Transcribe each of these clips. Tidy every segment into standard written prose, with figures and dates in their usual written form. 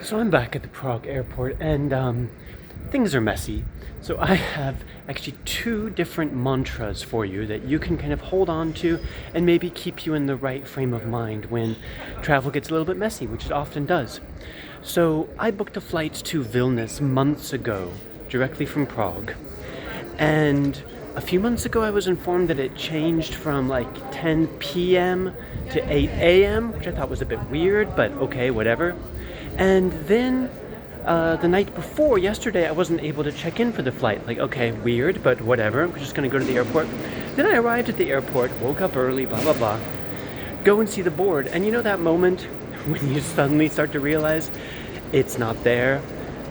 So I'm back at the Prague airport and things are messy. So I have actually two different mantras for you that you can kind of hold on to and maybe keep you in the right frame of mind when travel gets a little bit messy, which it often does. So I booked a flight to Vilnius months ago, directly from Prague. And a few months ago I was informed that it changed from like 10 p.m. to 8 a.m., which I thought was a bit weird, but okay, whatever. And then the night before, yesterday, I wasn't able to check in for the flight. Like, okay, weird, but whatever. I'm just going to go to the airport. Then I arrived at the airport, woke up early, blah, blah, blah. Go and see the board. And you know that moment when you suddenly start to realize it's not there?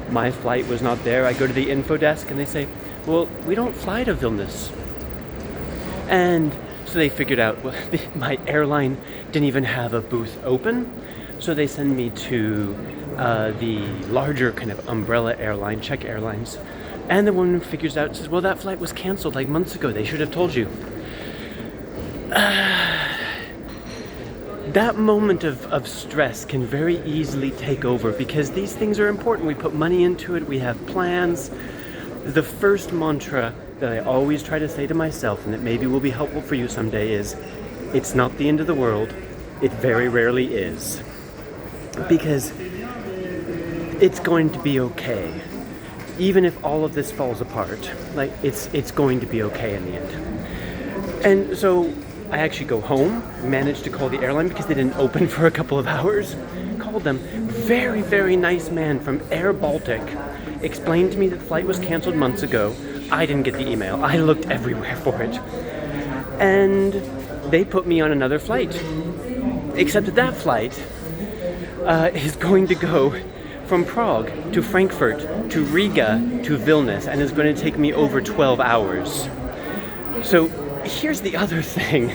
My flight was not there. I go to the info desk and they say, well, we don't fly to Vilnius. And so they figured out, well, my airline didn't even have a booth open. So they send me to the larger kind of umbrella airline, Czech Airlines. And the woman figures out, says, well, that flight was canceled like months ago. They should have told you. That moment of stress can very easily take over because these things are important. We put money into it. We have plans. The first mantra that I always try to say to myself, and that maybe will be helpful for you someday, is it's not the end of the world. It very rarely is. Because it's going to be okay. Even if all of this falls apart, like it's going to be okay in the end. And so I actually go home, managed to call the airline because they didn't open for a couple of hours. Called them. Very, very nice man from Air Baltic explained to me that the flight was canceled months ago. I didn't get the email. I looked everywhere for it. And they put me on another flight. Except that flight is going to go from Prague to Frankfurt to Riga to Vilnius and is going to take me over 12 hours. So here's the other thing,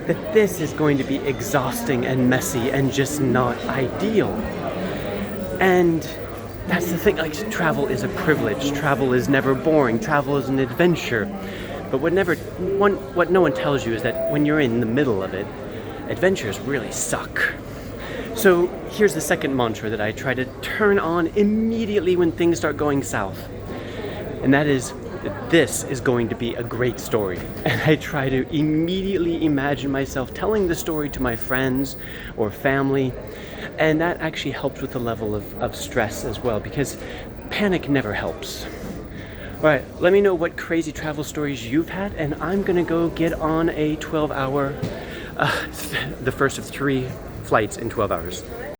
that this is going to be exhausting and messy and just not ideal. And that's the thing, like travel is a privilege, travel is never boring, travel is an adventure. But what no one tells you is that when you're in the middle of it, adventures really suck. So here's the second mantra that I try to turn on immediately when things start going south. And that is that this is going to be a great story. And I try to immediately imagine myself telling the story to my friends or family. And that actually helps with the level of stress as well, because panic never helps. All right, let me know what crazy travel stories you've had, and I'm gonna go get on a 12-hour, the first of 3 flights in 12 hours.